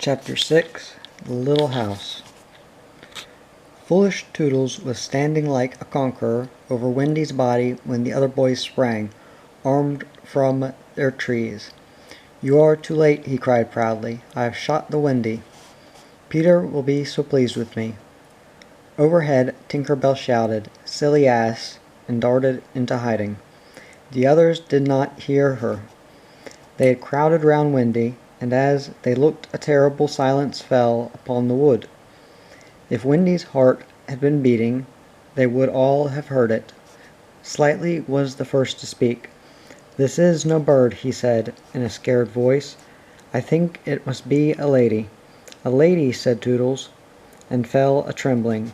Chapter 6 The Little House. Foolish Toodles was standing like a conqueror over Wendy's body when the other boys sprang, armed from their trees. "You are too late," he cried proudly. "I have shot the Wendy. Peter will be so pleased with me." Overhead, Tinker Bell shouted, "Silly ass," and darted into hiding. The others did not hear her. They had crowded round Wendy, and as they looked a terrible silence fell upon the wood. If Wendy's heart had been beating, they would all have heard it. Slightly was the first to speak. "This is no bird," he said, in a scared voice. "I think it must be a lady." "A lady," said Toodles, and fell a-trembling.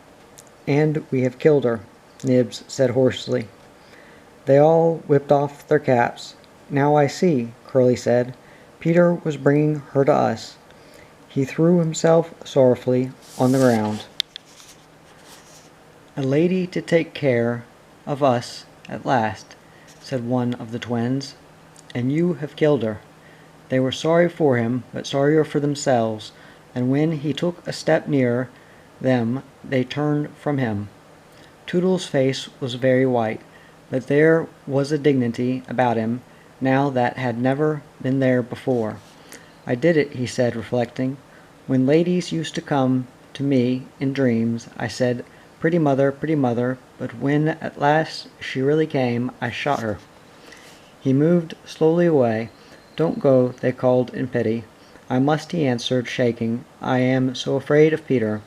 "And we have killed her," Nibs said hoarsely. They all whipped off their caps. "Now I see," Curly said. "Peter was bringing her to us." He threw himself sorrowfully on the ground. "A lady to take care of us at last," said one of the twins. "And you have killed her." They were sorry for him, but sorrier for themselves, and when he took a step nearer them they turned from him. Toodles' face was very white, but there was a dignity about him now that had never been there before. "I did it," he said, reflecting. "When ladies used to come to me in dreams, I said, 'Pretty mother, but when at last she really came, I shot her.'" He moved slowly away. "Don't go," they called in pity. "I must," he answered, shaking. "I am so afraid of Peter."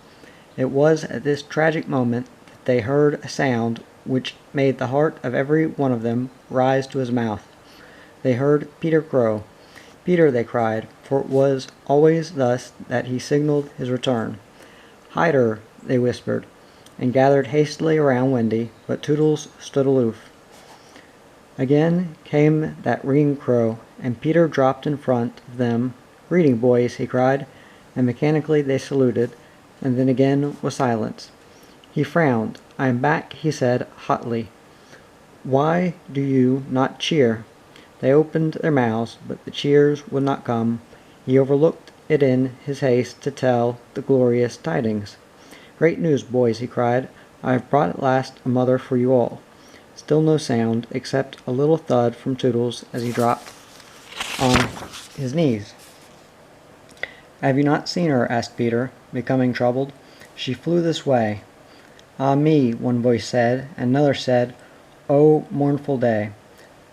It was at this tragic moment that they heard a sound which made the heart of every one of them rise to his mouth. They heard Peter crow. "Peter," they cried, for it was always thus that he signaled his return. "Hide her," they whispered, and gathered hastily around Wendy, but Toodles stood aloof. Again came that ringing crow, and Peter dropped in front of them. "Greeting, boys," he cried, and mechanically they saluted, and then again was silence. He frowned. "I am back," he said hotly. "Why do you not cheer?" They opened their mouths, but the cheers would not come. He overlooked it in his haste to tell the glorious tidings. "Great news, boys," he cried. "I have brought at last a mother for you all." Still no sound, except a little thud from Toodles as he dropped on his knees. "Have you not seen her?" asked Peter, becoming troubled. "She flew this way." "Ah me," one voice said, and another said, "Oh, mournful day."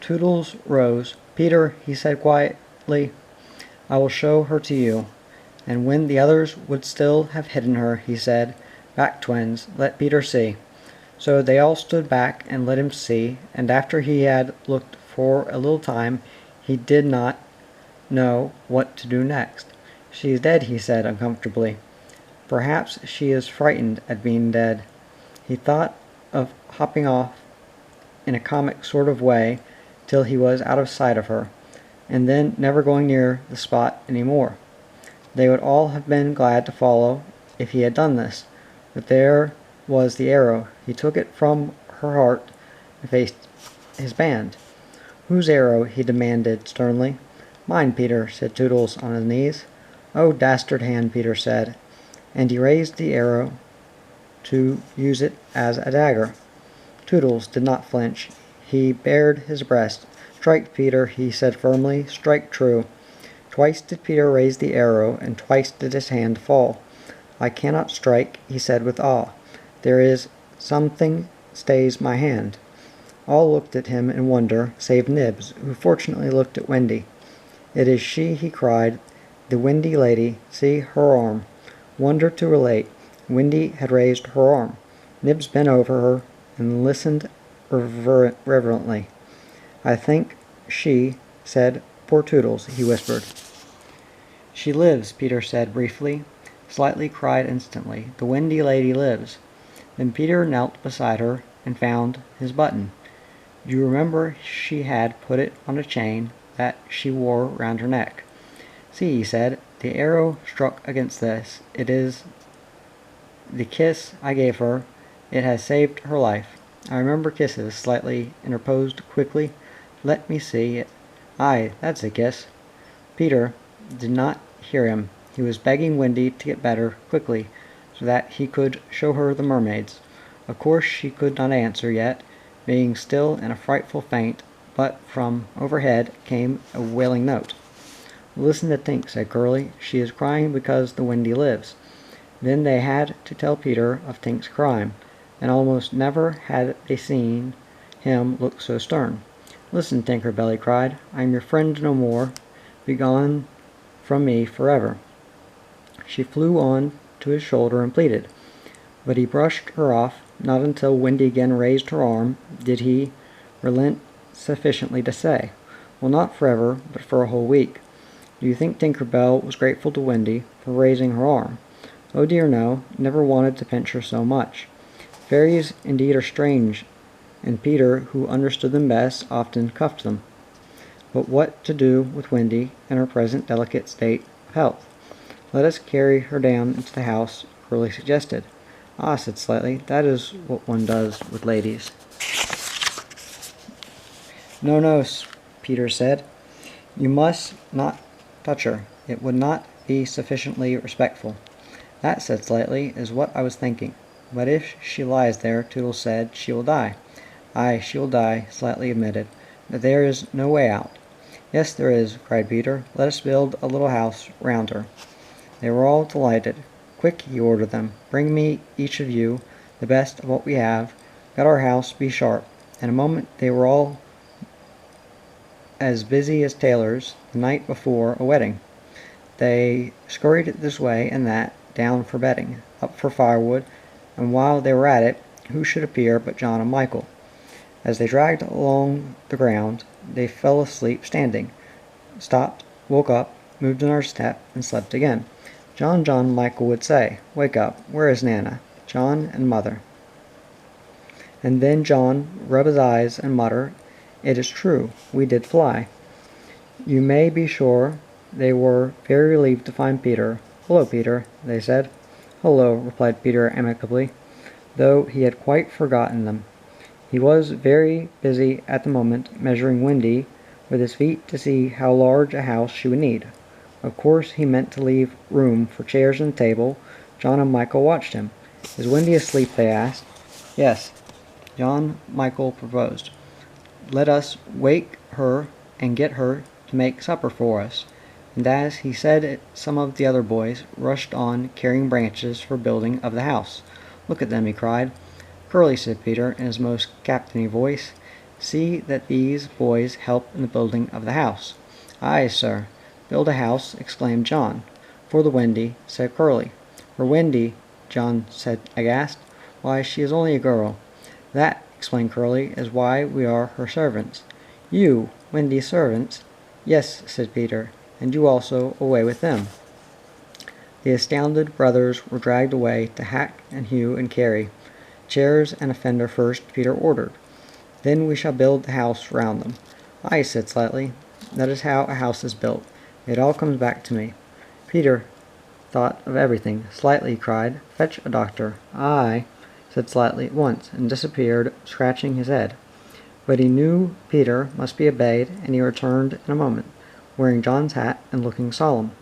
Toodles rose. "Peter," he said quietly, "I will show her to you." And when the others would still have hidden her, he said, "Back, twins, let Peter see." So they all stood back and let him see, and after he had looked for a little time, he did not know what to do next. "She is dead," he said uncomfortably. "Perhaps she is frightened at being dead." He thought of hopping off in a comic sort of way till he was out of sight of her, and then never going near the spot any more. They would all have been glad to follow if he had done this, but there was the arrow. He took it from her heart and faced his band. "Whose arrow?" he demanded sternly. "Mine, Peter," said Toodles on his knees. "Oh, dastard hand," Peter said, and he raised the arrow to use it as a dagger. Toodles did not flinch. He bared his breast. "Strike, Peter," he said firmly. "Strike true." Twice did Peter raise the arrow, and twice did his hand fall. "I cannot strike," he said with awe. "There is something stays my hand." All looked at him in wonder, save Nibs, who fortunately looked at Wendy. "It is she," he cried, "the Wendy lady. See her arm." Wonder to relate, Wendy had raised her arm. Nibs bent over her and listened reverently. "I think she said, 'Poor Toodles,'" he whispered. "She lives," Peter said briefly. Slightly cried instantly. "The Wendy lady lives." Then Peter knelt beside her and found his button. "Do you remember she had put it on a chain that she wore round her neck?" "See," he said, "the arrow struck against this. It is the kiss I gave her. It has saved her life." "I remember kisses," slightly interposed quickly. "Let me see it. Aye, that's a kiss." Peter did not hear him. He He was begging Wendy to get better quickly so that he could show her the mermaids. Of course she could not answer yet, being still in a frightful faint, but from overhead came a wailing note. "Listen to Tink," said Curly. "She is crying because the Wendy lives." Then they had to tell Peter of Tink's crime, and almost never had they seen him look so stern. "Listen, Tinker Belly cried. I am your friend no more. Begone from me forever." She flew on to his shoulder and pleaded, but he brushed her off. Not until Wendy again raised her arm did he relent sufficiently to say, "Well, not forever, but for a whole week." Do you think Tinker Bell was grateful to Wendy for raising her arm? Oh dear no, never wanted to pinch her so much. Fairies indeed are strange, and Peter, who understood them best, often cuffed them. But what to do with Wendy in her present delicate state of health? "Let us carry her down into the house," Curly suggested. "Ah," said Slightly, "that is what one does with ladies." "No, no," Peter said. "You must not touch her. It would not be sufficiently respectful." "That," said Slightly, "is what I was thinking. But if she lies there," Toodles said, "she will die." "Aye, she will die," Slightly admitted, "but there is no way out." "Yes, there is," cried Peter. "Let us build a little house round her." They were all delighted. "Quick," he ordered them, "bring me, each of you, the best of what we have. Let our house be sharp." In a moment they were all as busy as tailors the night before a wedding. They scurried this way and that, down for bedding, up for firewood, and while they were at it, who should appear but John and Michael. As they dragged along the ground, they fell asleep standing, stopped, woke up, moved another step, and slept again. "John, John," Michael would say, "wake up. Where is Nana, John, and Mother?" And then John rub his eyes and mutter, "It is true, we did fly." You may be sure they were very relieved to find Peter. "Hello, Peter," they said. "Hello," replied Peter amicably, though he had quite forgotten them. He was very busy at the moment, measuring Wendy with his feet to see how large a house she would need. Of course he meant to leave room for chairs and a table. John and Michael watched him. "Is Wendy asleep?" they asked. "Yes," John Michael proposed. "Let us wake her and get her to make supper for us." And as he said it, some of the other boys rushed on, carrying branches for building of the house. "Look at them," he cried. "Curly," said Peter in his most captainy voice, "see that these boys help in the building of the house." "Aye, sir." "Build a house," exclaimed John. "For the Wendy," said Curly. "For Wendy," John said aghast. "Why, she is only a girl." "That," explained Curly, "is why we are her servants." "You, Wendy's servants?" "Yes," said Peter, "and you also away with them." The astounded brothers were dragged away to hack and hew and carry. "Chairs and a fender first," Peter ordered. "Then we shall build the house round them." "Aye," said Slightly. "That is how a house is built. It all comes back to me." Peter thought of everything. "Slightly," he cried, "fetch a doctor." "Aye," said Slightly at once, and disappeared, scratching his head. But he knew Peter must be obeyed, and he returned in a moment, wearing John's hat and looking solemn.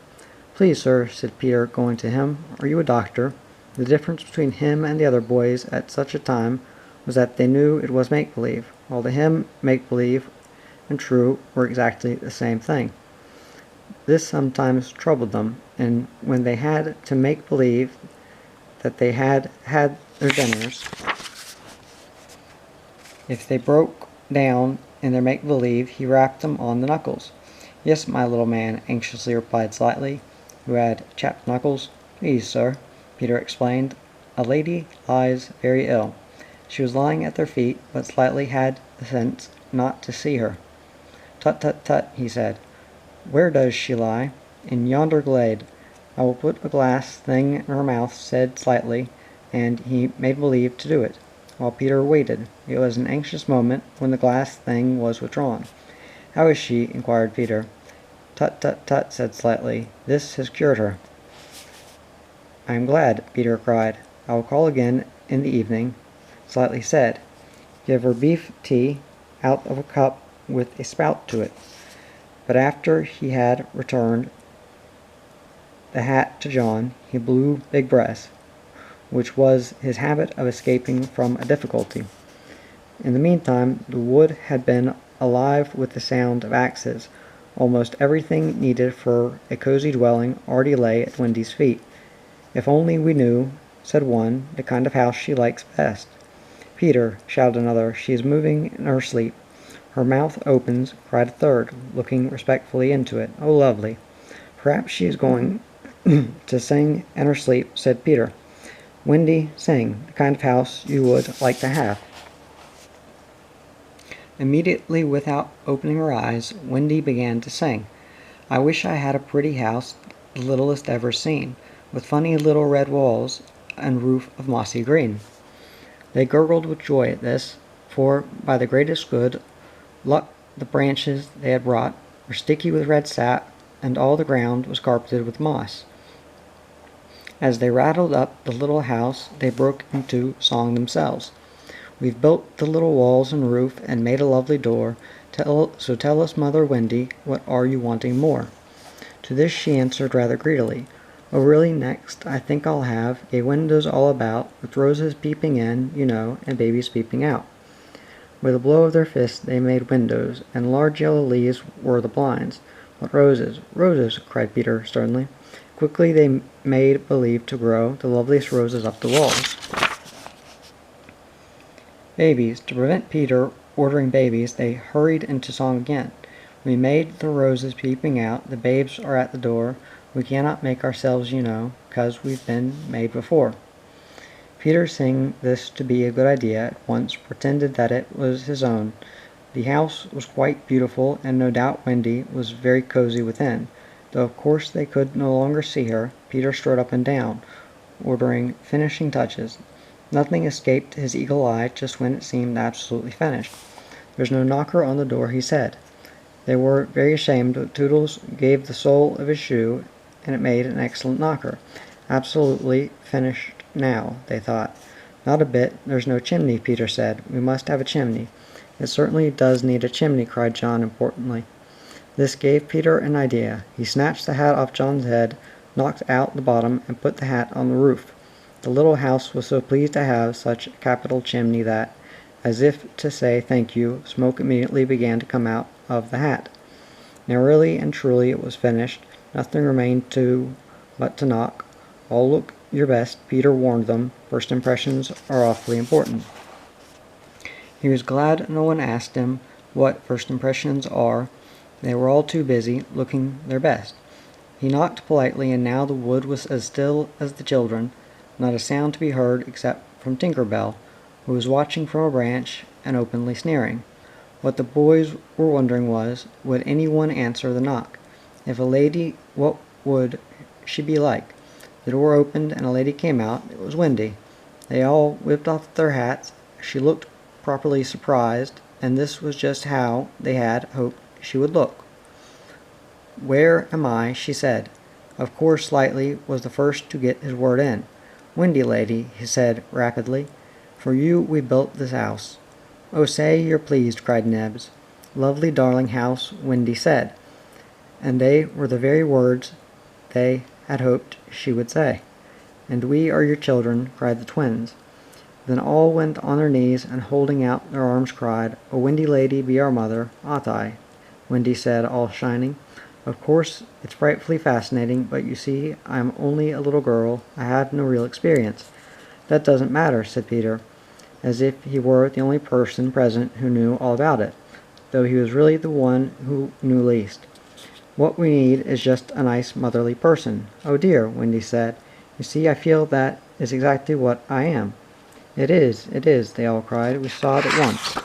"Please, sir," said Peter, going to him, "are you a doctor?" The difference between him and the other boys at such a time was that they knew it was make-believe, while to him make-believe and true were exactly the same thing. This sometimes troubled them, and when they had to make-believe that they had had their dinners, if they broke down in their make-believe, he rapped them on the knuckles. "Yes, my little man," anxiously replied Slightly, who had chapped knuckles. "Please, sir," Peter explained, "a lady lies very ill." She was lying at their feet, but Slightly had the sense not to see her. "Tut, tut, tut," he said. "Where does she lie?" "In yonder glade." "I will put a glass thing in her mouth," said Slightly, and he made believe to do it, while Peter waited. It was an anxious moment when the glass thing was withdrawn. "How is she?" inquired Peter. "Tut, tut, tut," said Slightly. "This has cured her." "I am glad," Peter cried. "I will call again in the evening." Slightly said, "Give her beef tea out of a cup with a spout to it." But after he had returned the hat to John, he blew big breaths, which was his habit of escaping from a difficulty. In the meantime, the wood had been alive with the sound of axes. Almost everything needed for a cozy dwelling already lay at Wendy's feet. "If only we knew," said one, "the kind of house she likes best." "Peter," shouted another, "she is moving in her sleep." "Her mouth opens," cried a third, looking respectfully into it. "Oh, lovely." "Perhaps she is going to sing in her sleep," said Peter. "Wendy, sing, the kind of house you would like to have." Immediately, without opening her eyes, Wendy began to sing. "I wish I had a pretty house, the littlest ever seen, with funny little red walls and roof of mossy green." They gurgled with joy at this, for by the greatest good luck the branches they had brought were sticky with red sap, and all the ground was carpeted with moss. As they rattled up the little house, they broke into song themselves. "We've built the little walls and roof, and made a lovely door. So tell us, Mother Wendy, what are you wanting more?" To this she answered rather greedily, "Oh, really, next I think I'll have gay windows all about, with roses peeping in, you know, and babies peeping out." With a blow of their fists they made windows, and large yellow leaves were the blinds. "But roses, roses!" cried Peter sternly. Quickly they made believe to grow the loveliest roses up the walls. Babies. To prevent Peter ordering babies, they hurried into song again. "We made the roses peeping out, the babes are at the door. We cannot make ourselves, you know, 'cause we've been made before." Peter, seeing this to be a good idea, at once pretended that it was his own. The house was quite beautiful, and no doubt Wendy was very cozy within. Though of course they could no longer see her, Peter strode up and down, ordering finishing touches. Nothing escaped his eagle eye just when it seemed absolutely finished. "There's no knocker on the door," he said. They were very ashamed, but Toodles gave the sole of his shoe, and it made an excellent knocker. Absolutely finished now, they thought. "Not a bit. There's no chimney," Peter said. "We must have a chimney." "It certainly does need a chimney," cried John importantly. This gave Peter an idea. He snatched the hat off John's head, knocked out the bottom, and put the hat on the roof. The little house was so pleased to have such a capital chimney that, as if to say thank you, smoke immediately began to come out of the hat. Now really and truly it was finished. Nothing remained but to knock. "All look your best," Peter warned them. "First impressions are awfully important." He was glad no one asked him what first impressions are. They were all too busy looking their best. He knocked politely, and now the wood was as still as the children, not a sound to be heard except from Tinker Bell, who was watching from a branch and openly sneering. What the boys were wondering was, would any one answer the knock? If a lady, what would she be like? The door opened and a lady came out. It was Wendy. They all whipped off their hats. She looked properly surprised, and this was just how they had hoped she would look. "Where am I?" she said. Of course Slightly was the first to get his word in. "Wendy, lady," he said rapidly, "for you we built this house." "Oh, say you're pleased," cried Nebs. "Lovely darling house," Wendy said. And they were the very words they had hoped she would say. "And we are your children," cried the twins. Then all went on their knees, and holding out their arms cried, "Oh, Wendy lady, be our mother, ought I?" Wendy said, all shining. "Of course it's frightfully fascinating, but you see I'm only a little girl. I have no real experience." "That doesn't matter," said Peter, as if he were the only person present who knew all about it, though he was really the one who knew least. "What we need is just a nice motherly person." "Oh dear," Wendy said. "You see, I feel that is exactly what I am." It is," they all cried. "We saw it at once."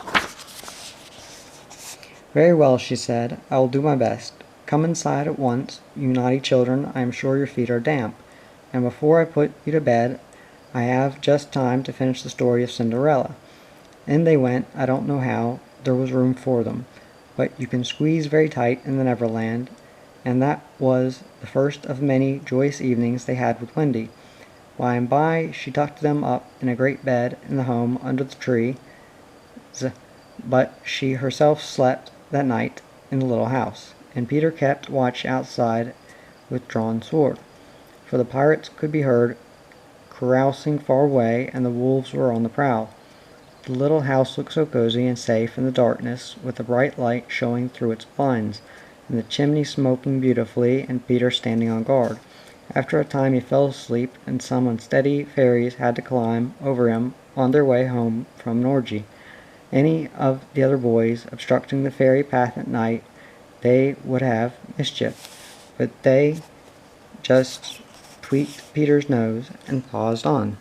"Very well," she said. "I will do my best. Come inside at once, you naughty children. I am sure your feet are damp. And before I put you to bed, I have just time to finish the story of Cinderella." In they went. I don't know how there was room for them, but you can squeeze very tight in the Neverland, and that was the first of many joyous evenings they had with Wendy. By and by she tucked them up in a great bed in the home under the tree, but she herself slept that night in the little house, and Peter kept watch outside with drawn sword. for the pirates could be heard carousing far away, and the wolves were on the prowl. The little house looked so cozy and safe in the darkness, with the bright light showing through its blinds, and the chimney smoking beautifully, and Peter standing on guard. After a time he fell asleep, and some unsteady fairies had to climb over him on their way home from Norgey. Any of the other boys obstructing the fairy path at night, they would have mischief, but they just tweaked Peter's nose and paused on.